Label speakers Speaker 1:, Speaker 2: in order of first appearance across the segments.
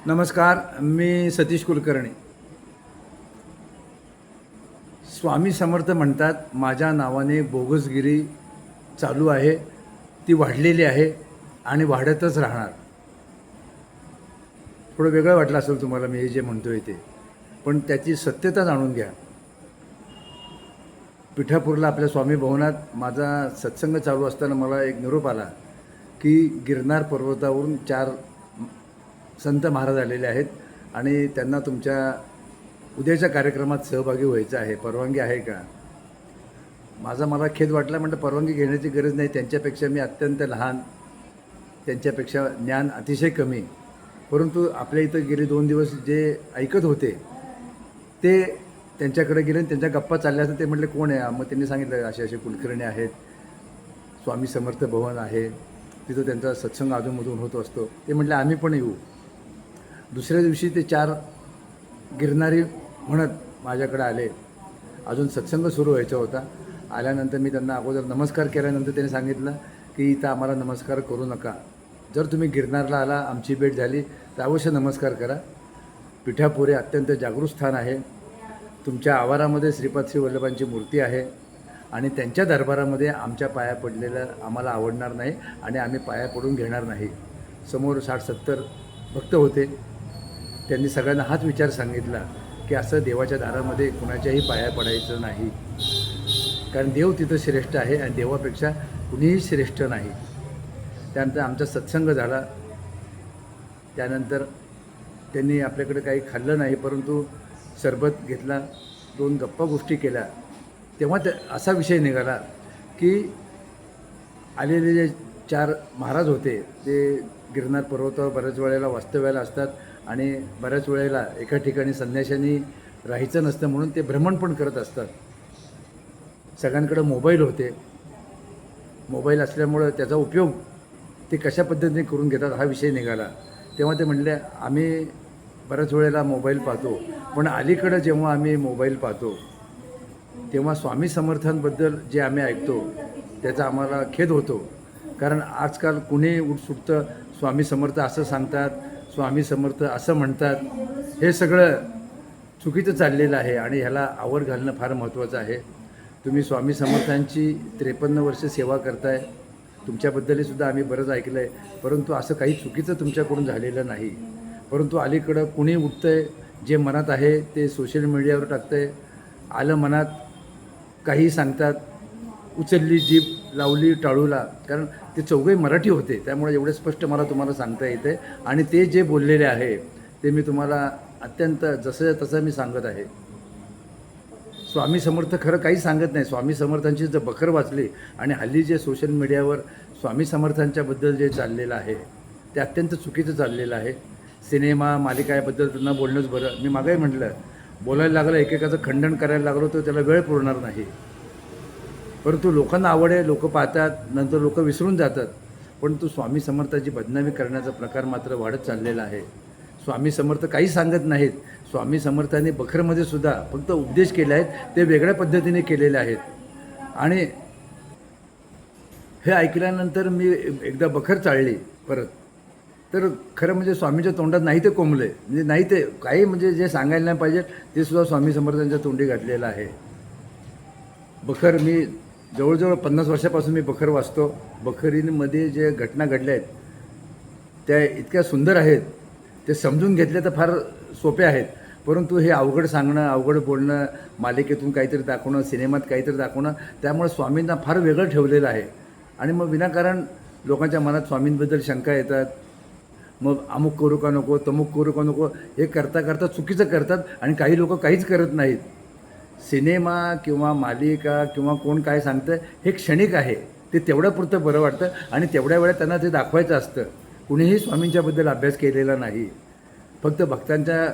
Speaker 1: नमस्कार. मी सतीश कुलकर्णी. स्वामी समर्थ म्हणतात, माझ्या नावाने बोगसगिरी चालू आहे, ती वाढलेली आहे आणि वाढतच राहणार. थोडं वेगळं वाटलं असेल तुम्हाला मी हे जे म्हणतोय ते, पण त्याची सत्यता जाणून घ्या. पिठापूरला आपल्या स्वामी भवनात माझा सत्संग चालू असताना मला एक निरोप आला की गिरनार पर्वतावरून 4 संत महाराज आलेले आहेत आणि त्यांना तुमच्या उद्याच्या कार्यक्रमात सहभागी व्हायचं आहे, परवानगी आहे का? मला खेद वाटला. म्हटलं परवानगी घेण्याची गरज नाही, त्यांच्यापेक्षा मी अत्यंत लहान, त्यांच्यापेक्षा ज्ञान अतिशय कमी. परंतु आपल्या इथं गेले 2 दिवस जे ऐकत होते ते त्यांच्याकडे गेले आणि त्यांच्या गप्पा चालल्या असं ते म्हटले कोण आहे? मग त्यांनी सांगितलं असे असे कुलकर्णी आहेत, स्वामी समर्थ भवन आहे, तिथं त्यांचा सत्संग अधूनमधून होत असतो. ते म्हटले आम्ही पण येऊ. दुसऱ्या दिवशी ते 4 गिरणारी म्हणत माझ्याकडे आले. अजून सत्संग सुरू व्हायचा होता. आल्यानंतर मी त्यांना अगोदर नमस्कार केल्यानंतर त्यांनी सांगितलं की इथं आम्हाला नमस्कार करू नका, जर तुम्ही गिरनारला आला, आमची भेट झाली तर अवश्य नमस्कार करा. पिठापूर हे अत्यंत जागृत स्थान आहे. तुमच्या आवारामध्ये श्रीपाद श्री वल्लभांची मूर्ती आहे आणि त्यांच्या दरबारामध्ये आमच्या पाया पडलेलं आम्हाला आवडणार नाही आणि आम्ही पाया पडून घेणार नाही. समोर 60-70 भक्त होते. त्यांनी सगळ्यांना हाच विचार सांगितला की असं देवाच्या दारामध्ये कुणाच्याही पाया पडायचं नाही, कारण देव तिथं श्रेष्ठ आहे आणि देवापेक्षा कुणीही श्रेष्ठ नाही. त्यानंतर आमचा सत्संग झाला. त्यानंतर त्यांनी आपल्याकडे काही खाल्लं नाही, परंतु सरबत घेतला, 2 गप्पा गोष्टी केल्या. तेव्हा असा विषय निघाला की आलेले जे 4 महाराज होते ते गिरनार पर्वतावर बऱ्याच वेळेला वास्तव्याला असतात आणि बऱ्याच वेळेला एका ठिकाणी संन्याशांनी राहायचं नसतं म्हणून ते भ्रमण पण करत असतात. सगळ्यांकडे मोबाईल होते. मोबाईल असल्यामुळं त्याचा उपयोग ते कशा पद्धतीने करून घेतात हा विषय निघाला. तेव्हा ते म्हणले आम्ही बऱ्याच वेळेला मोबाईल पाहतो, पण अलीकडं जेव्हा आम्ही मोबाईल पाहतो तेव्हा स्वामी समर्थांबद्दल जे आम्ही ऐकतो त्याचा आम्हाला खेद होतो. कारण आजकाल कुणी उठसुटतं स्वामी समर्थ असं सांगतात, स्वामी समर्थ असं म्हणतात. हे सगळं चुकीचं चाललेलं आहे आणि ह्याला आवर घालणं फार महत्त्वाचं आहे. तुम्ही स्वामी समर्थांची 53 वर्ष सेवा करताय, तुमच्याबद्दलही सुद्धा आम्ही बरंच ऐकलं आहे, परंतु असं काही चुकीचं तुमच्याकडून झालेलं नाही. परंतु अलीकडं कुणी उठतं आहे, जे मनात आहे ते सोशल मीडियावर टाकतं आहे. आलं मनात काही सांगतात, उचलली जीभ लावली टाळूला. कारण ते चौघही मराठी होते, त्यामुळे एवढे स्पष्ट मला तुम्हाला सांगता येते आणि ते जे बोललेले आहे ते मी तुम्हाला अत्यंत जसं तसं मी सांगत आहे. स्वामी समर्थ खरं काही सांगत नाही. स्वामी समर्थांची जर बखर वाचली आणि हल्ली जे सोशल मीडियावर स्वामी समर्थांच्याबद्दल जे चाललेलं आहे ते अत्यंत चुकीचं चाललेलं आहे. सिनेमा मालिका याबद्दल त्यांना बोलणंच बरं. मी मागंही म्हटलं, बोलायला लागलं, एकेकाचं खंडन करायला लागलो तर त्याला वेळ पुरणार नाही. परंतु लोकांना आवड आहे, लोक पाहतात, नंतर लोक विसरून जातात. परंतु स्वामी समर्थाची बदनामी करण्याचा प्रकार मात्र वाढत चाललेला आहे. स्वामी समर्थ काही सांगत नाहीत. स्वामी समर्थांनी बखरमध्ये सुद्धा फक्त उपदेश केले आहेत, ते वेगळ्या पद्धतीने केलेले आहेत. आणि हे ऐकल्यानंतर मी एकदा बखर चाळली परत, तर खरं म्हणजे स्वामीच्या तोंडात नाही ते कोंबले, म्हणजे नाही ते काही, म्हणजे जे सांगायला नाही पाहिजे ते सुद्धा स्वामी समर्थांच्या तोंडी घातलेलं आहे. बखर मी जवळजवळ 50 वर्षापासून मी बखर वाचतो. बखरींमध्ये जे घटना घडल्या आहेत त्या इतक्या सुंदर आहेत, ते समजून घेतले तर फार सोपे आहेत. परंतु हे अवघड सांगणं, अवघड बोलणं, मालिकेतून काहीतरी दाखवणं, सिनेमात काहीतरी दाखवणं, त्यामुळे स्वामींना फार वेगळं ठेवलेलं आहे. आणि मग विनाकारण लोकांच्या मनात स्वामींबद्दल शंका येतात. मग अमुक करू का नको, तमुक करू का नको, हे करता करता चुकीचं करतात आणि काही लोक काहीच करत नाहीत. सिनेमा किंवा मालिका किंवा कोण काय सांगतं हे क्षणिक आहे, ते तेवढ्यापुरतं बरं वाटतं आणि तेवढ्या वेळेत त्यांना ते दाखवायचं असतं. कुणीही स्वामींच्याबद्दल अभ्यास केलेला नाही. फक्त भक्तांच्या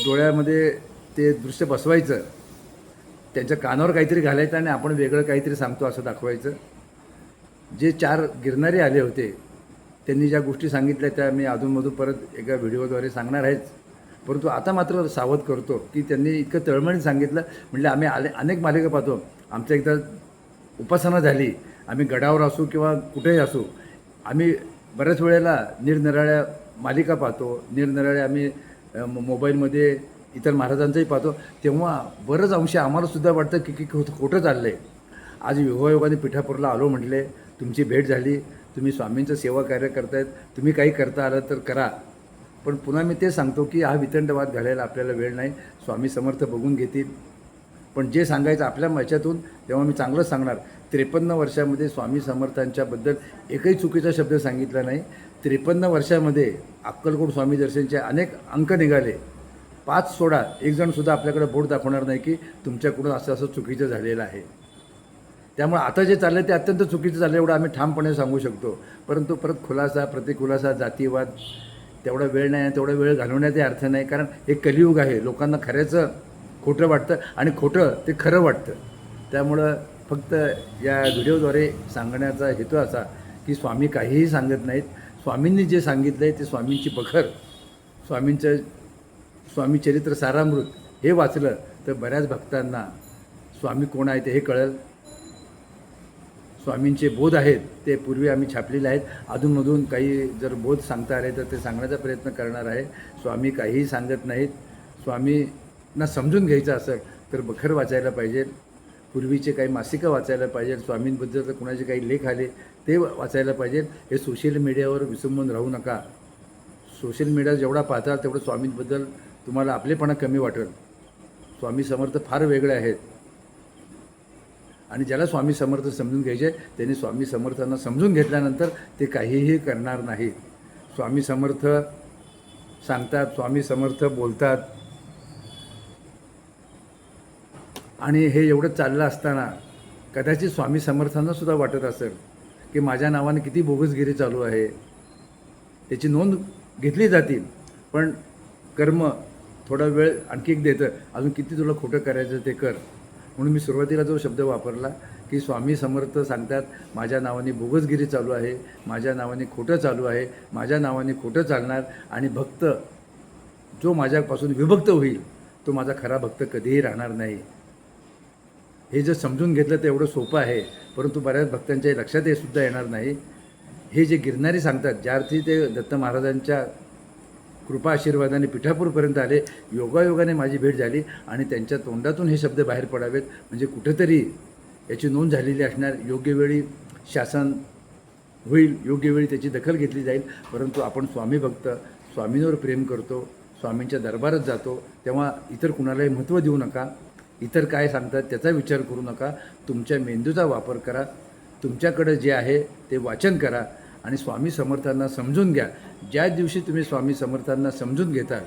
Speaker 1: डोळ्यामध्ये ते दृश्य बसवायचं, त्यांच्या कानावर काहीतरी घालायचं आणि आपण वेगळं काहीतरी सांगतो असं दाखवायचं. जे 4 गिरणारे आले होते त्यांनी ज्या गोष्टी सांगितल्या त्या मी अधूनमधून परत एका व्हिडिओद्वारे सांगणार आहेच. परंतु आता मात्र सावध करतो की त्यांनी इतकं तळमळीने सांगितलं. म्हणजे आम्ही अनेक मालिका पाहतो, आमच्या एकदा उपासना झाली, आम्ही गडावर असू किंवा कुठेही असू, आम्ही बऱ्याच वेळेला निरनिराळ्या मालिका पाहतो, निरनिराळे आम्ही मोबाईलमध्ये इतर महाराजांचंही पाहतो, तेव्हा बरंच अंश आम्हालासुद्धा वाटतं की खोटं चाललं आहे. आज योगायोगाने पिठापूरला आलो म्हटले, तुमची भेट झाली, तुम्ही स्वामींचं सेवा कार्य करतायत, तुम्ही काही करता आलं तर करा. पण पुन्हा मी ते सांगतो की हा वितंडवाद घालायला आपल्याला वेळ नाही. स्वामी समर्थ बघून घेतील. पण जे सांगायचं आपल्या ह्याच्यातून तेव्हा मी चांगलंच सांगणार. 53 वर्षामध्ये स्वामी समर्थांच्याबद्दल एकही चुकीचा शब्द सांगितला नाही. 53 वर्षामध्ये अक्कलकोट स्वामी दर्शनचे अनेक अंक निघाले. 5 सोडा, एक जणसुद्धा आपल्याकडे बोट दाखवणार नाही की तुमच्याकडून असं असं चुकीचं झालेलं आहे. त्यामुळे आता जे चाललं आहे ते अत्यंत चुकीचं चाललं, एवढं आम्ही ठामपणे सांगू शकतो. परंतु परत खुलासा, प्रतिखुलासा, जातीवाद, तेवढा वेळ नाही, तेवढा वेळ घालवण्याचा अर्थ नाही. कारण हे कलियुग आहे. लोकांना खऱ्याचं खोटं वाटतं आणि खोटं ते खरं वाटतं. त्यामुळं फक्त या व्हिडिओद्वारे सांगण्याचा हेतू असा की स्वामी काहीही सांगत नाहीत. स्वामींनी जे सांगितलं आहे ते स्वामींची बखर, स्वामी चरित्र सारामृत हे वाचलं तर बऱ्याच भक्तांना स्वामी कोण आहे ते हे कळेल. स्वामींचे बोध आहेत ते पूर्वी आम्ही छापलेले आहेत. अधूनमधून काही जर बोध सांगता आले तर ते सांगण्याचा प्रयत्न करणार आहे. स्वामी काहीही सांगत नाहीत. स्वामींना समजून घ्यायचं असेल तर बखर वाचायला पाहिजे, पूर्वीचे काही मासिकं वाचायला पाहिजे, स्वामींबद्दल जर कुणाचे काही लेख आले ते वाचायला पाहिजे. हे सोशल मीडियावर विसंबून राहू नका. सोशल मीडिया जेवढा पाहताल तेवढं स्वामींबद्दल तुम्हाला आपलेपणा कमी वाटेल. स्वामी समर्थ फार वेगळे आहेत आणि ज्याला स्वामी समर्थ समजून घ्यायचे त्यांनी स्वामी समर्थांना समजून घेतल्यानंतर ते काहीही करणार नाहीत. स्वामी समर्थ सांगतात, स्वामी समर्थ बोलतात आणि हे एवढं चाललं असताना कदाचित स्वामी समर्थांनासुद्धा वाटत असेल की माझ्या नावाने किती बोगसगिरी चालू आहे, त्याची नोंद घेतली जातील. पण कर्म थोडा वेळ आणखी एक देतं, अजून किती तुला खोटं करायचं ते कर. म्हणून मी सुरुवातीला जो शब्द वापरला की स्वामी समर्थ सांगतात माझ्या नावाने बोगसगिरी चालू आहे, माझ्या नावाने खोटं चालू आहे, माझ्या नावाने खोटं चालणार आणि भक्त जो माझ्यापासून विभक्त होईल तो माझा खरा भक्त कधीही राहणार नाही. हे जर समजून घेतलं तर एवढं सोपं आहे, परंतु बऱ्याच भक्तांच्या लक्षात हे सुद्धा येणार नाही. हे जे गिरणारी सांगतात, ज्या अर्थी ते दत्त महाराजांच्या कृपा आशीर्वादाने पिठापूरपर्यंत आले, योगायोगाने माझी भेट झाली आणि त्यांच्या तोंडातून हे शब्द बाहेर पडावेत म्हणजे कुठेतरी याची नोंद झालेली असणार. योग्य वेळी शासन होईल, योग्य वेळी त्याची दखल घेतली जाईल. परंतु आपण स्वामी भक्त, स्वामींवर प्रेम करतो, स्वामींच्या दरबारात जातो, तेव्हा इतर कुणालाही महत्त्व देऊ नका. इतर काय सांगतात त्याचा विचार करू नका. तुमच्या मेंदूचा वापर करा. तुमच्याकडं जे आहे ते वाचन करा आणि स्वामी समर्थांना समजून घ्या. ज्या दिवशी तुम्ही स्वामी समर्थांना समजून घेताल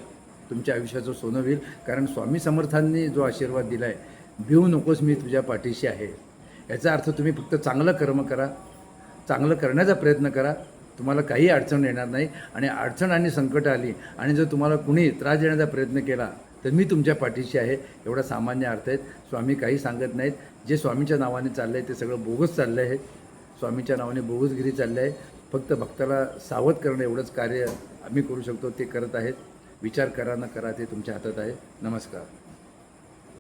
Speaker 1: तुमच्या आयुष्याचं सोनं होईल. कारण स्वामी समर्थांनी जो आशीर्वाद दिला आहे, भिवू नकोस मी तुझ्या पाठीशी आहे, याचा अर्थ तुम्ही फक्त चांगलं कर्म करा, चांगलं करण्याचा प्रयत्न करा, तुम्हाला काही अडचण येणार नाही. आणि अडचण आणि संकट आली आणि जर तुम्हाला कुणी त्रास देण्याचा प्रयत्न केला तर मी तुमच्या पाठीशी आहे, एवढा सामान्य अर्थ आहेत. स्वामी काही सांगत नाहीत. जे स्वामीच्या नावाने चाललं आहे ते सगळं बोगस चाललं आहे. स्वामीच्या नावाने बोगसगिरी चालली आहे. फक्त भक्ताला सावध करणं एवढंच कार्य आम्ही करू शकतो, ते करत आहेत. विचार करा न करा ते तुमच्या हातात आहे. नमस्कार.